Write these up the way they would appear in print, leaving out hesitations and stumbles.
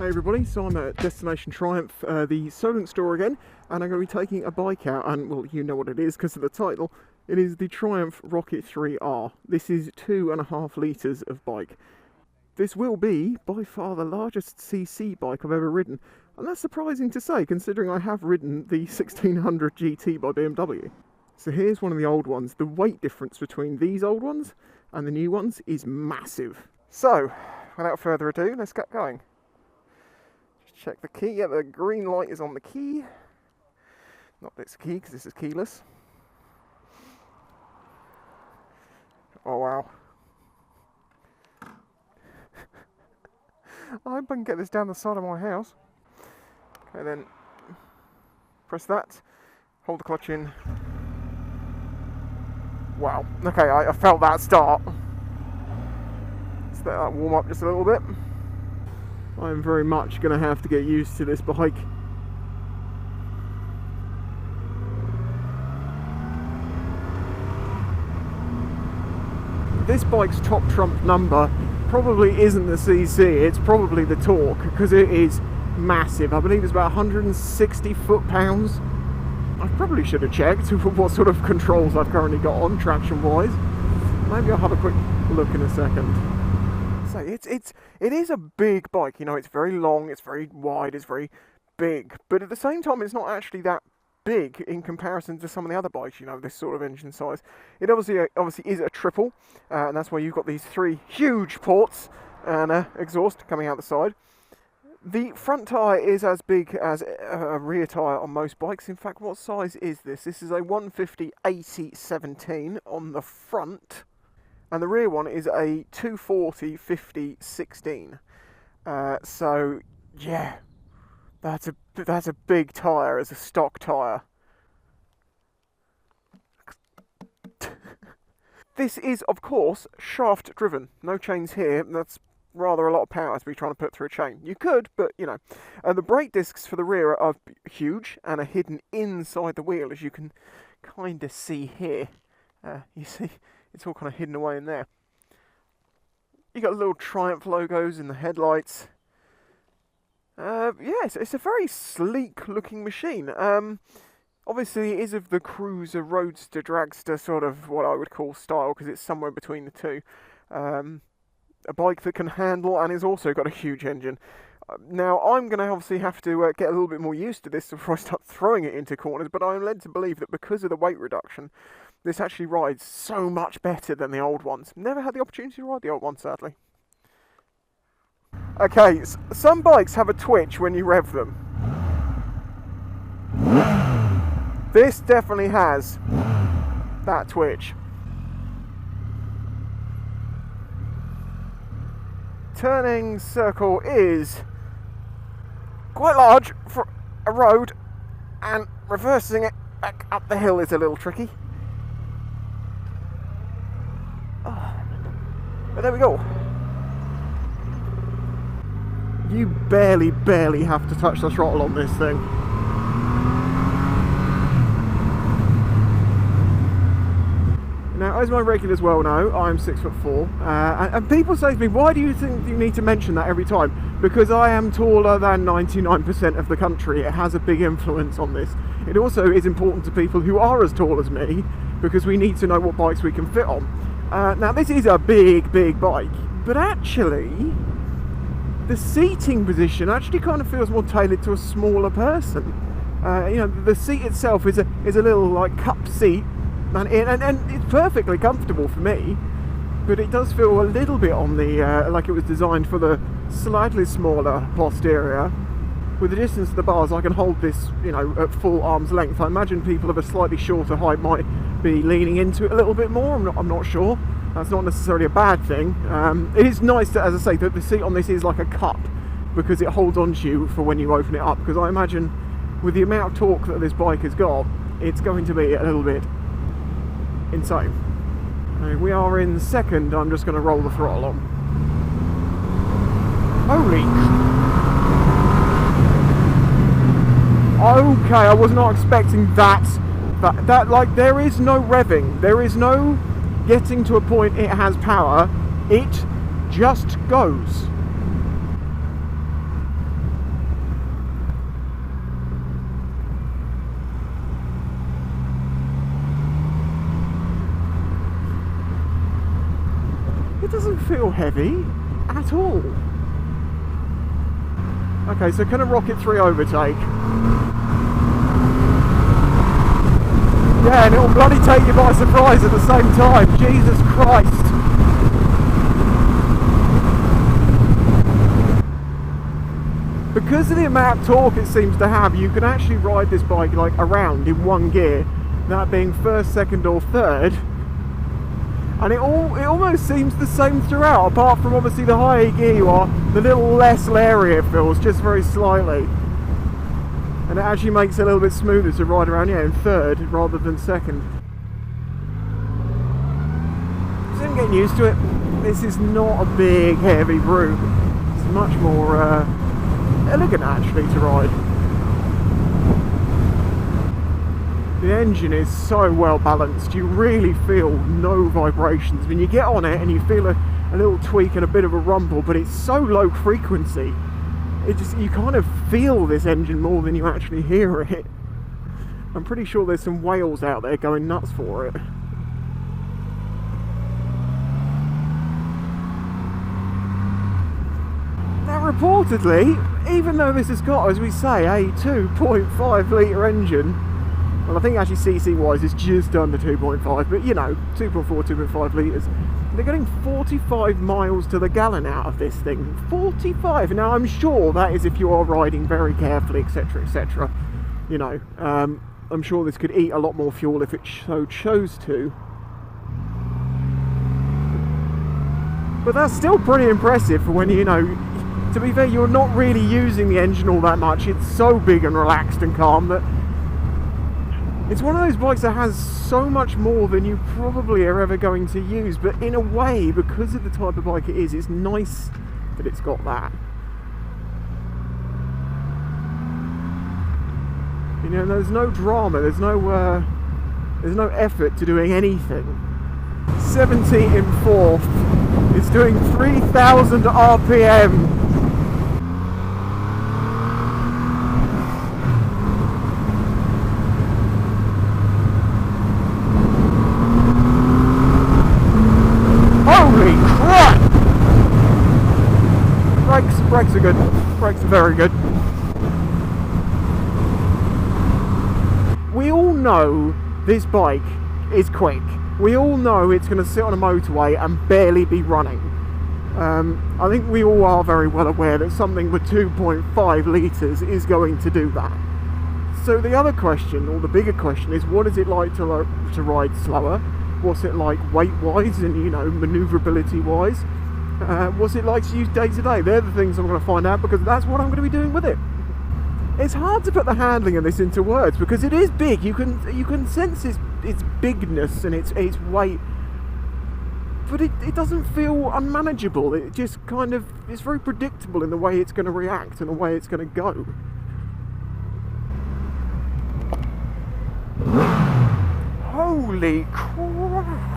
Hey everybody, so I'm at Destination Triumph, the Solent store again, and I'm going to be taking a bike out, and well, you know what it is because of the title. It is the Triumph Rocket 3R. This is 2.5 litres of bike. This will be by far the largest CC bike I've ever ridden, and that's surprising to say considering I have ridden the 1600 GT by BMW. So here's one of the old ones. The weight difference between these old ones and the new ones is massive. So, without further ado, let's get going. Check the key. Yeah, the green light is on the key. Not this key because this is keyless. Oh wow. I hope I can get this down the side of my house. Okay, then press that. Hold the clutch in. Wow. Okay, I felt that start. Let's let that warm up just a little bit. I'm very much going to have to get used to this bike. This bike's top trump number probably isn't the CC, it's probably the torque, because it is massive. I believe it's about 160 foot-pounds. I probably should have checked what sort of controls I've currently got on, traction-wise. Maybe I'll have a quick look in a second. So it is a big bike, you know, it's very long, it's very wide, it's very big, but at the same time it's not actually that big in comparison to some of the other bikes, you know, this sort of engine size. It obviously is a triple, and that's why you've got these three huge ports and exhaust coming out the side. The front tyre is as big as a rear tyre on most bikes. In fact, what size is this? This is a 150/80/17 on the front. And the rear one is a 240/50/16. So yeah, that's a big tyre as a stock tyre. This is of course shaft driven, no chains here. That's rather a lot of power to be trying to put through a chain. You could, but you know. The brake discs for the rear are huge and are hidden inside the wheel, as you can kind of see here. You see. It's all kind of hidden away in there. You got little Triumph logos in the headlights. Yes, it's a very sleek looking machine. Obviously it is of the cruiser, roadster, dragster sort of what I would call style, because it's somewhere between the two. A bike that can handle and has also got a huge engine. Now I'm going to obviously have to get a little bit more used to this before I start throwing it into corners, but I'm led to believe that because of the weight reduction, this actually rides so much better than the old ones. Never had the opportunity to ride the old ones, sadly. Okay, some bikes have a twitch when you rev them. This definitely has that twitch. Turning circle is quite large for a road, and reversing it back up the hill is a little tricky. But there we go. You barely have to touch the throttle on this thing. Now, as my regulars well know, I'm 6'4", and people say to me, why do you think you need to mention that every time? Because I am taller than 99% of the country. It has a big influence on this. It also is important to people who are as tall as me, because we need to know what bikes we can fit on. Now this is a big bike, but actually the seating position actually kind of feels more tailored to a smaller person. You know, the seat itself is a little like cup seat, and it's perfectly comfortable for me, but it does feel a little bit on the like it was designed for the slightly smaller posterior. With the distance to the bars, I can hold this, you know, at full arm's length. I imagine people of a slightly shorter height might be leaning into it a little bit more. I'm not sure. That's not necessarily a bad thing. It is nice that, as I say, that the seat on this is like a cup, because it holds on to you for when you open it up. Because I imagine with the amount of torque that this bike has got, it's going to be a little bit insane. We are in second. I'm just going to roll the throttle on. Holy. Okay, I was not expecting that. Like, there is no revving. There is no getting to a point it has power. It just goes. doesn't feel heavy at all. Okay, so can a Rocket 3 overtake? Yeah, and it'll bloody take you by surprise at the same time. Jesus Christ. Because of the amount of torque it seems to have, you can actually ride this bike like around in one gear, that being first, second or third. And it almost seems the same throughout, apart from obviously the higher gear you are, the little less leery it feels, just very slightly. And it actually makes it a little bit smoother to ride around in third rather than second. So I'm getting used to it. This is not a big, heavy brute. It's much more elegant actually to ride. The engine is so well balanced, you really feel no vibrations. When you get on it and you feel a little tweak and a bit of a rumble, but it's so low frequency, you kind of feel this engine more than you actually hear it. I'm pretty sure there's some whales out there going nuts for it. Now reportedly, even though this has got, as we say, a 2.5 litre engine, well, I think actually CC wise it's just under 2.5, but you know, 2.4, 2.5 litres. They're getting 45 miles to the gallon out of this thing. 45! Now I'm sure that is if you are riding very carefully, etc, etc. You know, I'm sure this could eat a lot more fuel if it so chose to. But that's still pretty impressive for when, you know, to be fair, you're not really using the engine all that much. It's so big and relaxed and calm that it's one of those bikes that has so much more than you probably are ever going to use, but in a way, because of the type of bike it is, it's nice that it's got that. You know, there's no drama, there's no effort to doing anything. 70 in fourth, it's doing 3,000 RPM. Brakes are good. Brakes are very good. We all know this bike is quick. We all know it's going to sit on a motorway and barely be running. I think we all are very well aware that something with 2.5 litres is going to do that. So the other question, or the bigger question, is what is it like to ride slower? What's it like weight-wise and, you know, manoeuvrability-wise? What's it like to use day to day? They're the things I'm going to find out, because that's what I'm going to be doing with it. It's hard to put the handling of this into words because it is big. You can sense its bigness and its weight, but it doesn't feel unmanageable. It just kind of, it's very predictable in the way it's going to react and the way it's going to go. Holy crap!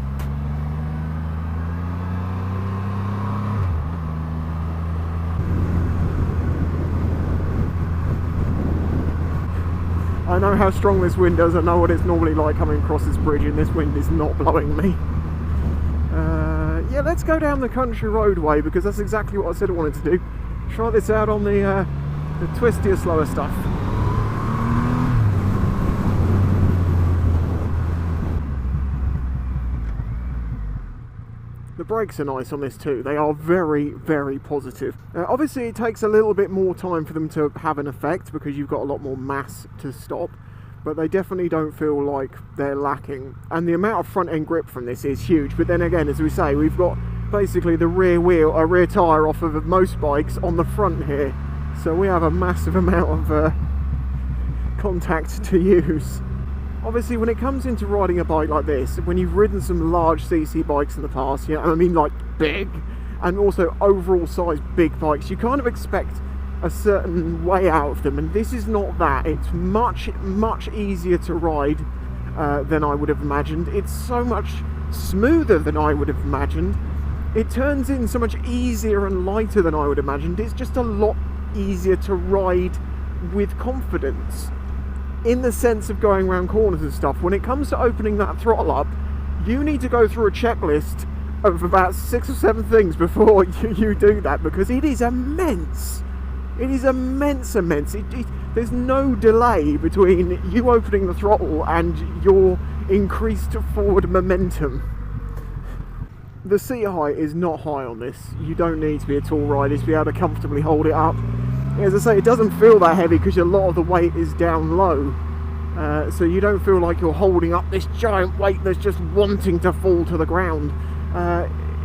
I know how strong this wind is. I know what it's normally like coming across this bridge, and this wind is not blowing me. Yeah, let's go down the country roadway, because that's exactly what I said I wanted to do. Try this out on the twistier, slower stuff. The brakes are nice on this too. They are very, very positive. Obviously it takes a little bit more time for them to have an effect because you've got a lot more mass to stop, but they definitely don't feel like they're lacking. And the amount of front end grip from this is huge. But then again, as we say, we've got basically the rear tyre off of most bikes on the front here. So we have a massive amount of contact to use. Obviously, when it comes into riding a bike like this, when you've ridden some large CC bikes in the past, you know, I mean like big, and also overall size big bikes, you kind of expect a certain way out of them, and this is not that. It's much, much easier to ride than I would have imagined. It's so much smoother than I would have imagined. It turns in so much easier and lighter than I would have imagined. It's just a lot easier to ride with confidence, in the sense of going around corners and stuff. When it comes to opening that throttle up, you need to go through a checklist of about 6 or 7 things before you do that, because it is immense. It is immense. There's no delay between you opening the throttle and your increased forward momentum. The seat height is not high on this. You don't need to be a tall rider to be able to comfortably hold it up. As I say, it doesn't feel that heavy because a lot of the weight is down low. So you don't feel like you're holding up this giant weight that's just wanting to fall to the ground.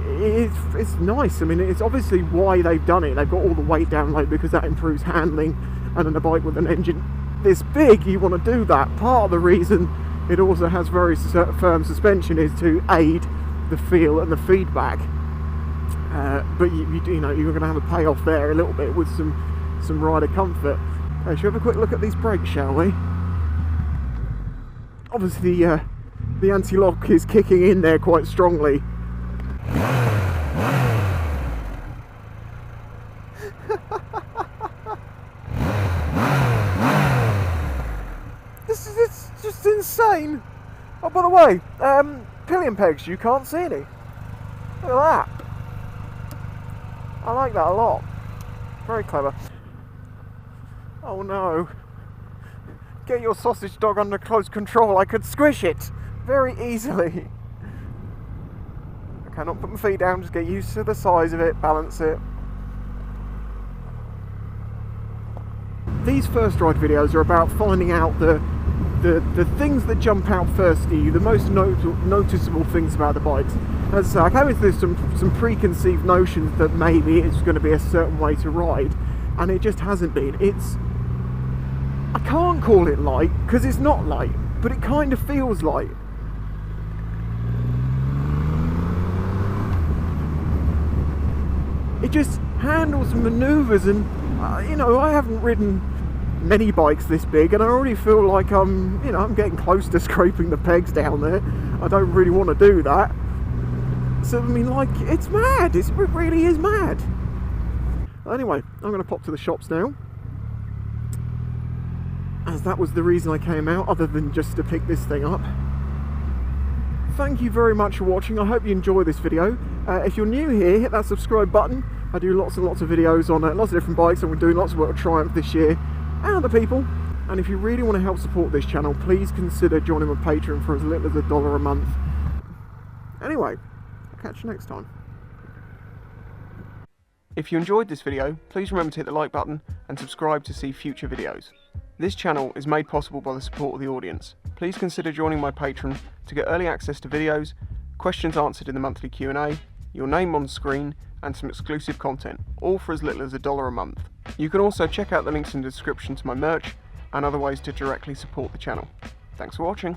It's nice. I mean, it's obviously why they've done it. They've got all the weight down low because that improves handling, and on a bike with an engine this big, you want to do that. Part of the reason it also has very firm suspension is to aid the feel and the feedback. But you know, you're going to have a payoff there a little bit with some rider comfort. Should we have a quick look at these brakes, shall we? Obviously, the anti-lock is kicking in there quite strongly. It's just insane. Oh, by the way, pillion pegs, you can't see any. Look at that. I like that a lot. Very clever. Oh no. Get your sausage dog under close control. I could squish it very easily. I cannot put my feet down, just get used to the size of it, balance it. These first ride videos are about finding out the things that jump out first to you, the most noticeable things about the bikes. As I came into this some preconceived notions that maybe it's going to be a certain way to ride, and it just hasn't been. I can't call it light because it's not light, but it kind of feels light. It just handles and manoeuvres, and you know, I haven't ridden many bikes this big, and I already feel like I'm getting close to scraping the pegs down there. I don't really want to do that. So I mean, like, it's mad. It really is mad. Anyway, I'm going to pop to the shops now, as that was the reason I came out, other than just to pick this thing up. Thank you very much for watching. I hope you enjoyed this video. If you're new here, hit that subscribe button. I do lots and lots of videos on lots of different bikes, and we're doing lots of work with Triumph this year and other people. And if you really want to help support this channel, please consider joining my Patreon for as little as $1 a month. Anyway, I'll catch you next time. If you enjoyed this video, please remember to hit the like button and subscribe to see future videos. This channel is made possible by the support of the audience. Please consider joining my Patreon to get early access to videos, questions answered in the monthly Q&A, your name on screen, and some exclusive content, all for as little as $1 a month. You can also check out the links in the description to my merch and other ways to directly support the channel. Thanks for watching.